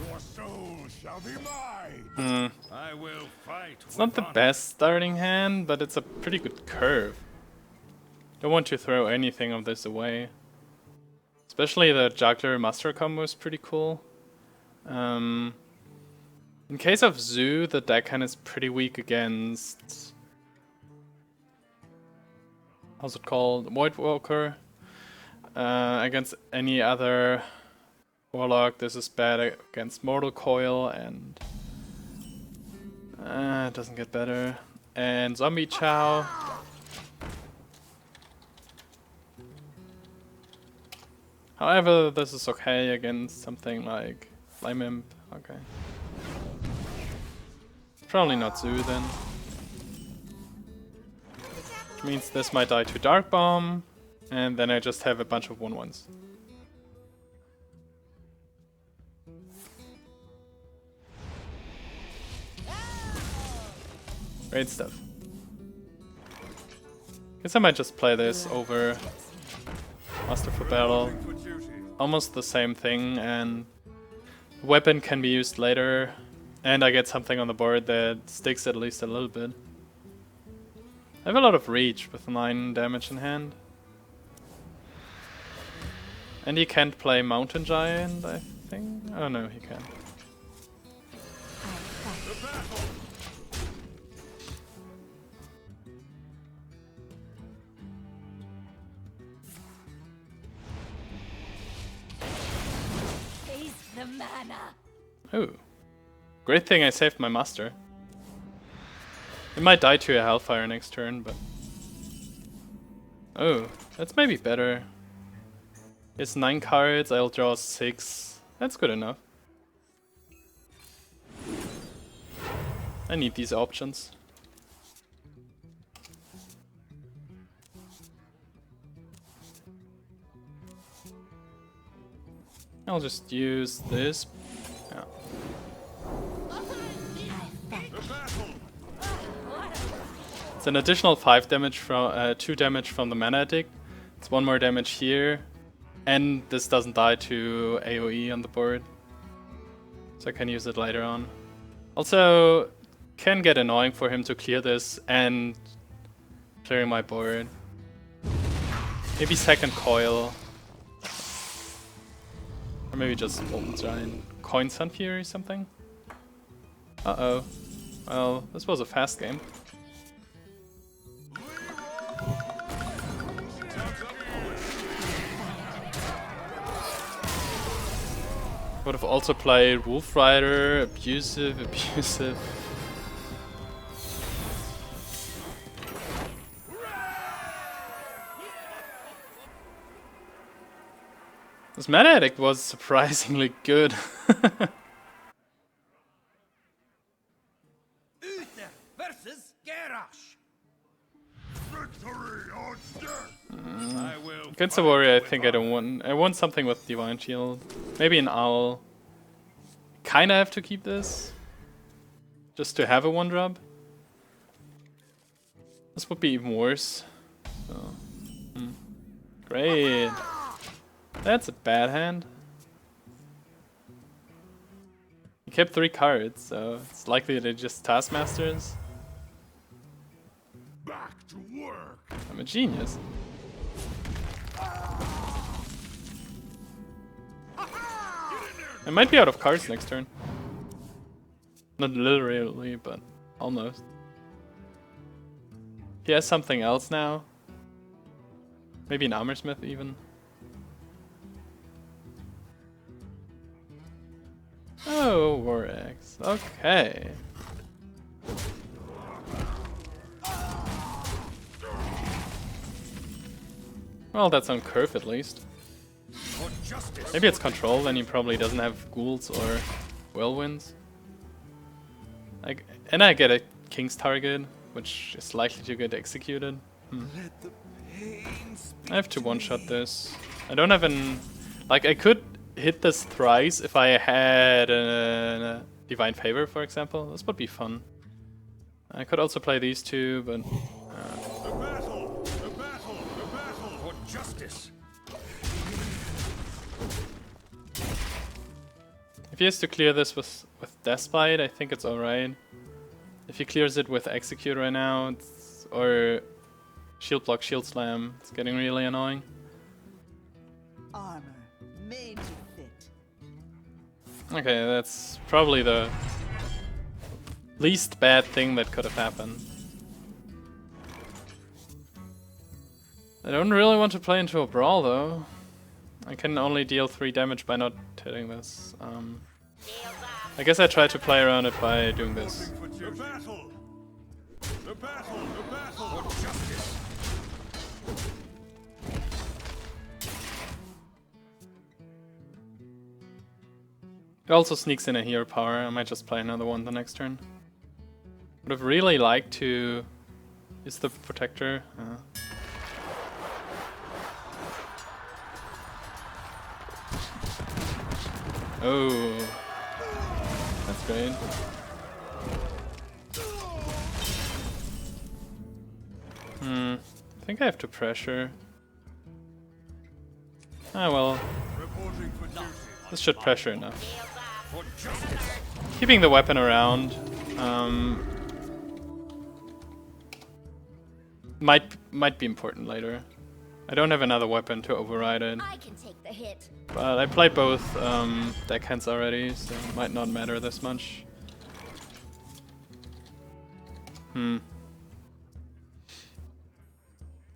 Your soul shall be mine. I will fight. It's not the best starting hand, but it's a pretty good curve. Don't want to throw anything of this away. Especially the Juggler Master combo is pretty cool. In case of Zoo, the Deckhand is pretty weak against... how's it called? Voidwalker. Against any other Warlock, this is bad against Mortal Coil, and it doesn't get better. And Zombie Chow. However, this is okay against something like Flame Imp. Okay. Probably not Zoo then. Which means this might die to Dark Bomb, and then I just have a bunch of 1/1s. Great stuff. Guess I might just play this over Master for Battle. Almost the same thing, and weapon can be used later, and I get something on the board that sticks at least a little bit. I have a lot of reach with 9 damage in hand. And he can't play Mountain Giant, I think? Oh no, he can. Oh. Great thing I saved my master. It might die to a Hellfire next turn, but... oh, that's maybe better. It's 9 cards, I'll draw 6. That's good enough. I need these options. I'll just use this. Yeah. It's an additional 5 damage from 2 damage from the Mana Addict. It's 1 more damage here, and this doesn't die to AoE on the board, so I can use it later on. Also, can get annoying for him to clear this and clearing my board. Maybe second coil. Or maybe just Molten Giant. Coin Sun Fury or something? Uh-oh. Well, this was a fast game. Would have also played Wolfrider, Abusive. This Mana Addict was surprisingly good. versus Gaara. Victory or death. Against the warrior, I think I don't want. I want something with Divine Shield. Maybe an owl. Kinda have to keep this, just to have a 1-drop. This would be even worse. So, Great. That's a bad hand. He kept 3 cards, so it's likely they just Taskmasters. Back to work. I'm a genius. I might be out of cards next turn. Not literally, but almost. He has something else now. Maybe an Armorsmith even. Oh, War Axe. Okay. Well, that's on curve at least. Maybe it's control, then he probably doesn't have ghouls or whirlwinds. And I get a king's target, which is likely to get executed. I have to one-shot this. I don't have an... like, I could hit this thrice if I had a Divine Favor, for example. This would be fun. I could also play these two, but... The battle for justice. If he has to clear this with Deathbite, I think it's alright. If he clears it with Execute right now, or Shield Block, Shield Slam, it's getting really annoying. Armor made to fit. Okay, that's probably the least bad thing that could have happened. I don't really want to play into a brawl though. I can only deal 3 damage by not hitting this. I guess I try to play around it by doing this. The battle! The battle! The battle! For justice! It also sneaks in a hero power. I might just play another one the next turn. Would have really liked to use the protector. Oh, that's great. I think I have to pressure. Ah well, this should pressure enough. Keeping the weapon around might be important later. I don't have another weapon to override it. I can take the hit. But I played both deckhands already, so it might not matter this much.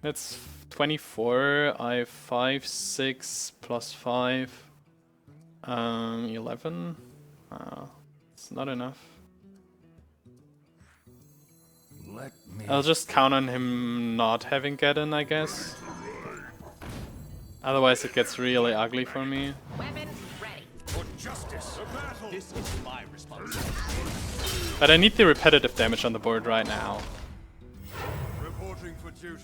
That's 24. I have 5, 6 plus 5. 11. It's not enough. Let me. I'll just count on him not having get in, I guess. Otherwise it gets really ugly for me. Weapon ready. For justice! The battle! This is my responsibility. But I need the repetitive damage on the board right now. Reporting for duty.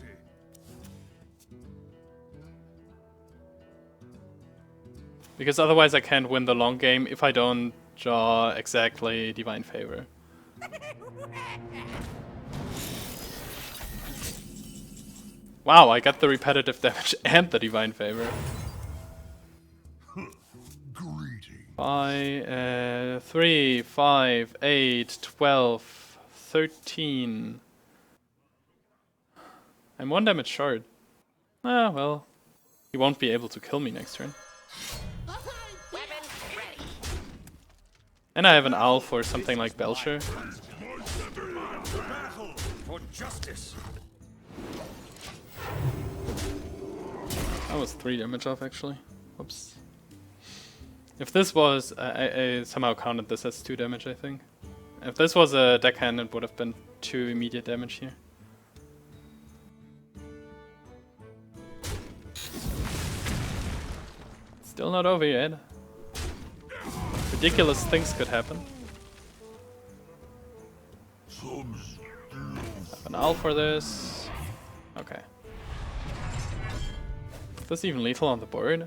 Because otherwise I can't win the long game if I don't draw exactly Divine Favor. Wow, I got the repetitive damage and the Divine Favor. Greeting. 3, 5, 8, 12, 13. I'm 1 damage short. Ah, well. He won't be able to kill me next turn. Weapon ready. And I have an owl for something like Belcher. The battle! For justice! That was 3 damage off actually. Oops. If this was... I somehow counted this as 2 damage, I think. If this was a deckhand, it would have been 2 immediate damage here. Still not over yet. Ridiculous things could happen. Have an owl for this. Okay. Is this even lethal on the board?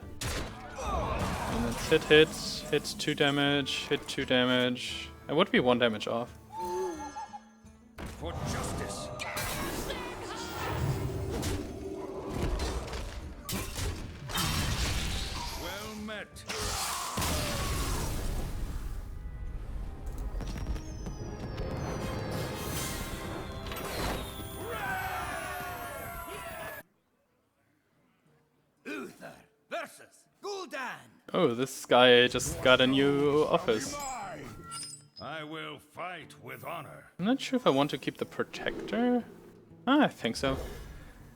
And it's hit 2 damage, hit 2 damage. It would be 1 damage off. For justice! Well met! Uther versus Gul'dan. Oh, this guy just got a new office. I will fight with honor. I'm not sure if I want to keep the protector. Ah, I think so.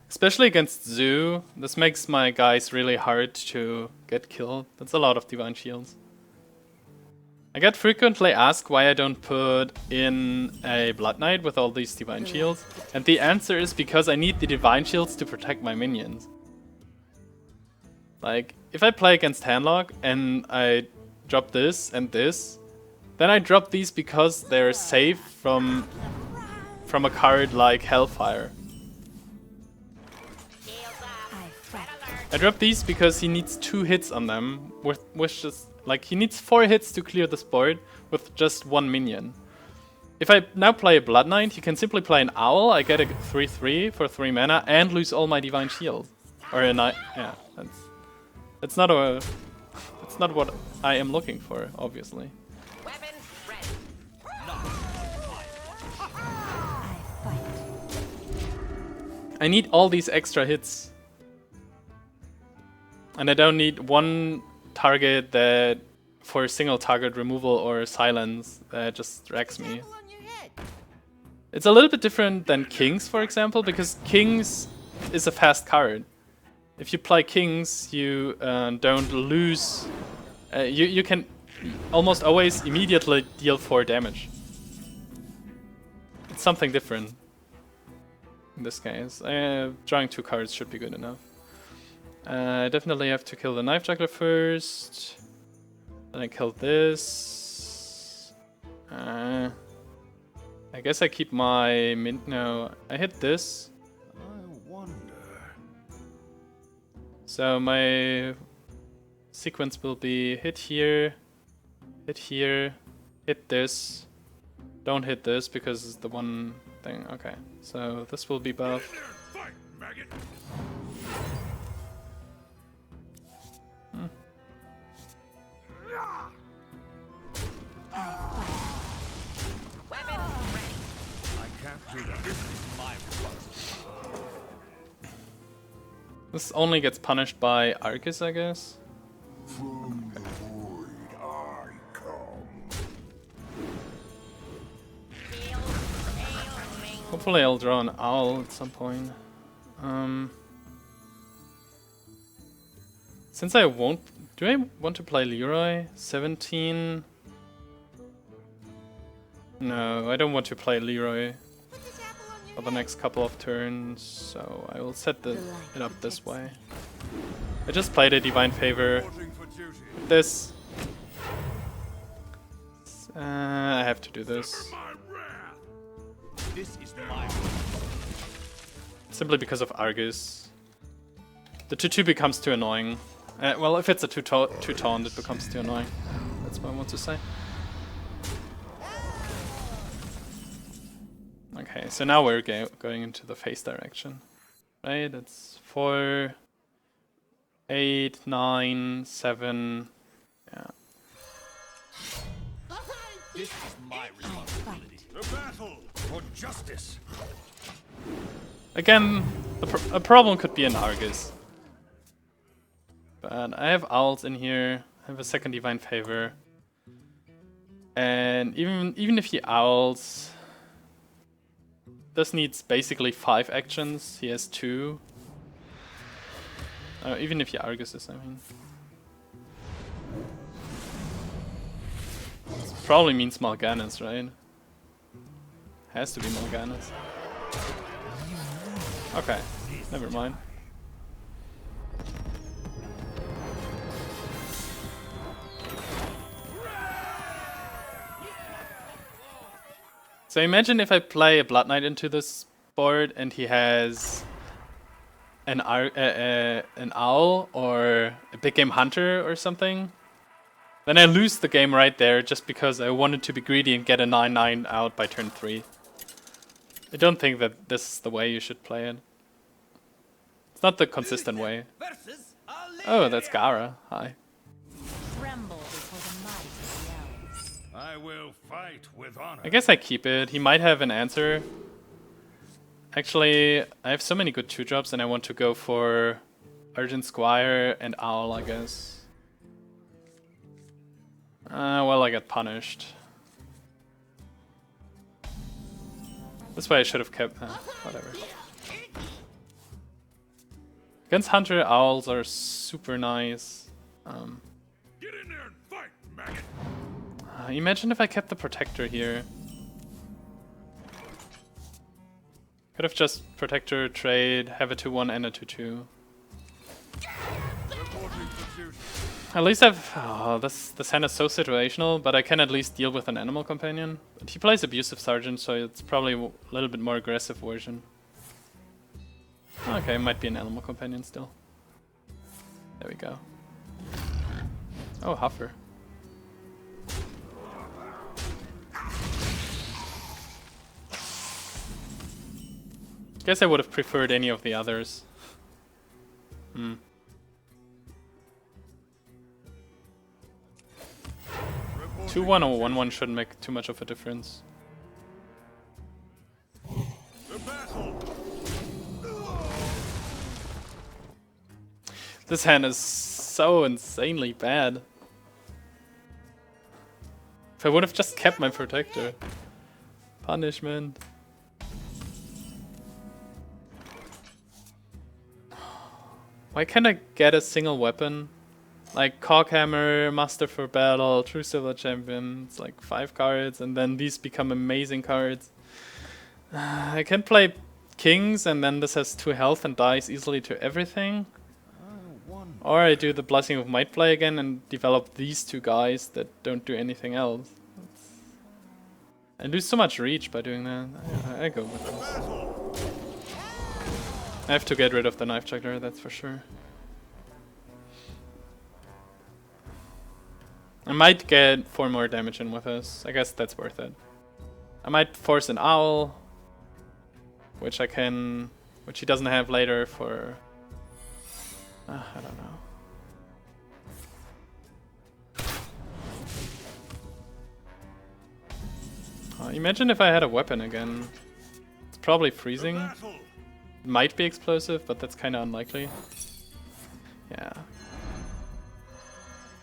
Especially against Zoo, this makes my guys really hard to get killed. That's a lot of divine shields. I get frequently asked why I don't put in a Blood Knight with all these divine shields. And the answer is because I need the divine shields to protect my minions. Like, if I play against Handlock and I drop this and this, then I drop these because they're safe from a card like Hellfire. I drop these because he needs 2 hits on them, with just like he needs 4 hits to clear this board with just 1 minion. If I now play a Blood Knight, he can simply play an Owl. I get a 3/3 for 3 mana and lose all my divine shield. Or a night, yeah, that's not what I am looking for, obviously. Weapon ready. I fight. I need all these extra hits. And I don't need one target that for single target removal or silence that just wrecks me. Apple on your head. It's a little bit different than Kings, for example, because Kings is a fast card. If you play Kings, you don't lose. You can almost always immediately deal 4 damage. It's something different in this case. Drawing 2 cards should be good enough. I definitely have to kill the Knife Juggler first. Then I kill this. I guess I keep my no, I hit this. I wonder. So my sequence will be hit here, hit this. Don't hit this because it's the one thing. Okay, so this will be buffed. Fight, maggot. Weapon ready. I can't do that. This is my responsibility. This only gets punished by Arcus, I guess. From the void I come. Hopefully I'll draw an owl at some point. Since I won't... Do I want to play Leeroy? 17... No, I don't want to play Leeroy Put this apple on your for the next couple of turns, so I will set it up this way. I just played a Divine Favor. Reporting for duty. This. I have to do this. My wrath. This is my Simply because of Argus. The 2-2 becomes too annoying. Well, if it's a 2-taunt, it becomes too annoying. That's what I want to say. Okay, so now we're going into the face direction. Right? It's 4, 8, 9, 7. Yeah. This is my responsibility. The battle for justice. Again, a problem could be an Argus. But I have owls in here. I have a second Divine Favor. And even if he owls, this needs basically 5 actions. He has 2. Even if he Arguses, I mean. This probably means Mal'Ganis, right? Has to be Mal'Ganis. Okay, never mind. So imagine if I play a Blood Knight into this board and he has an owl or a big game hunter or something. Then I lose the game right there just because I wanted to be greedy and get a 9/9 out by turn 3. I don't think that this is the way you should play it. It's not the consistent way. Versus Oh, that's Gaara. Hi. Tremble before the might of the elves. I will fight with honor. I guess I keep it. He might have an answer. Actually, I have so many good 2-drops and I want to go for Argent, Squire, and Owl, I guess. Well, I got punished. This way I should have kept... whatever. Against Hunter, Owls are super nice. Get in there and fight, maggot. Imagine if I kept the Protector here. Could have just Protector, trade, have a 2-1 and a 2-2. Reporting for duty. At least I've... Oh, this hand is so situational, but I can at least deal with an Animal Companion. But he plays Abusive Sergeant, so it's probably a little bit more aggressive version. Okay, might be an Animal Companion still. There we go. Oh, Huffer. Guess I would have preferred any of the others. 2-1 or 1-1 shouldn't make too much of a difference. The battle. This hand is so insanely bad. If I would have just kept my protector. Punishment. Why can't I get a single weapon? Like Coghammer, Master for Battle, Truesilver Champion. It's like 5 cards, and then these become amazing cards. I can play Kings, and then this has 2 health and dies easily to everything. Or I do the Blessing of Might play again and develop these 2 guys that don't do anything else. I lose so much reach by doing that. I go with this. I have to get rid of the Knife Juggler, that's for sure. I might get 4 more damage in with this. I guess that's worth it. I might force an Owl, which he doesn't have later for... I don't know. Imagine if I had a weapon again. It's probably freezing. It might be explosive, but that's kind of unlikely. Yeah.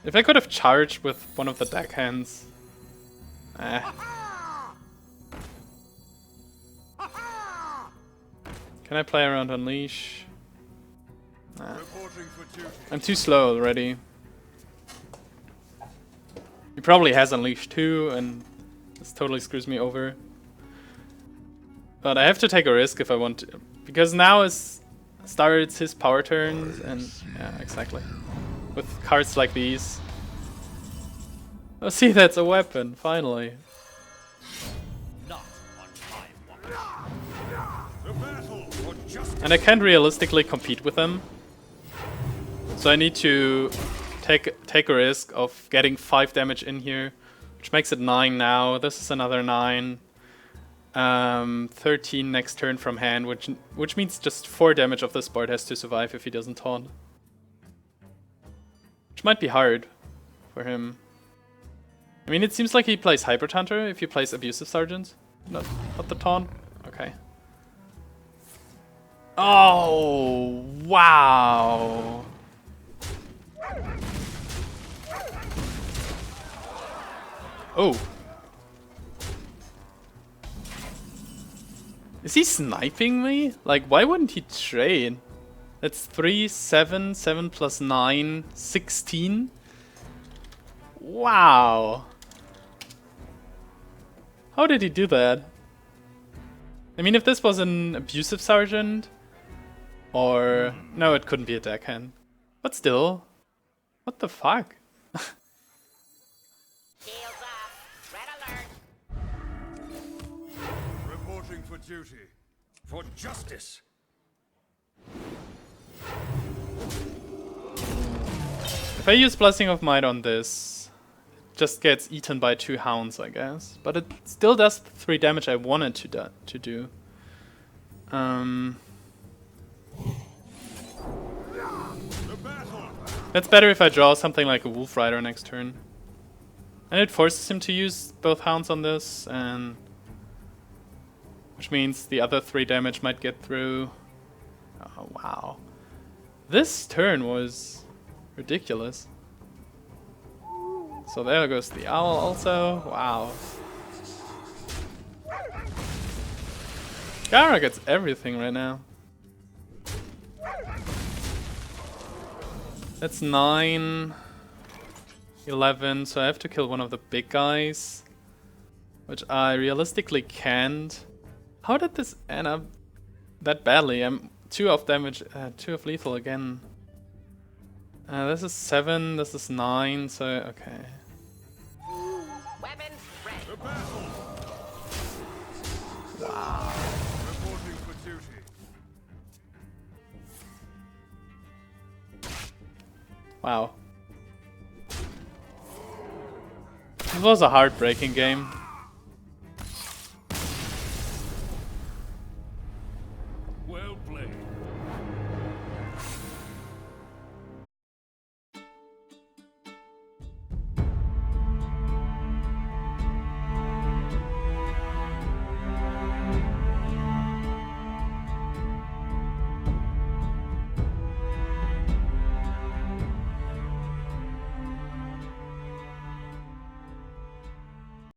If I could have charged with one of the deckhands. Can I play around Unleash? I'm too slow already. He probably has Unleash too, and this totally screws me over. But I have to take a risk if I want to, because now starts his power turns, and yeah, exactly. With cards like these. Oh, see, that's a weapon, finally. Not on my watch. And I can't realistically compete with them. So I need to take a risk of getting 5 damage in here, which makes it 9 now. This is another 9. 13 next turn from hand, which means just 4 damage of this board has to survive if he doesn't taunt. Which might be hard for him. I mean, it seems like he plays Hybrid Hunter if he plays Abusive Sergeant. Not the taunt. Okay. Oh, wow. Oh. Is he sniping me? Like, why wouldn't he trade? That's 3, 7, 7 plus 9, 16. Wow. How did he do that? I mean, if this was an Abusive Sergeant, or... No, it couldn't be a Deckhand. But still. What the fuck? Shields up. Red alert. Reporting for duty. For justice. If I use Blessing of Might on this, it just gets eaten by 2 hounds, I guess. But it still does the 3 damage I wanted to do. That's better if I draw something like a Wolfrider next turn. And it forces him to use both hounds on this, and which means the other 3 damage might get through. Oh, wow. This turn was ridiculous. So there goes the owl also. Wow. Gaara gets everything right now. That's 9, 11, so I have to kill one of the big guys, which I realistically can't. How did this end up that badly? I'm 2 of damage, 2 of lethal again. This is 7, this is 9, so okay. Weapons ready. Wow. Reporting for duty. Wow. This was a heartbreaking game.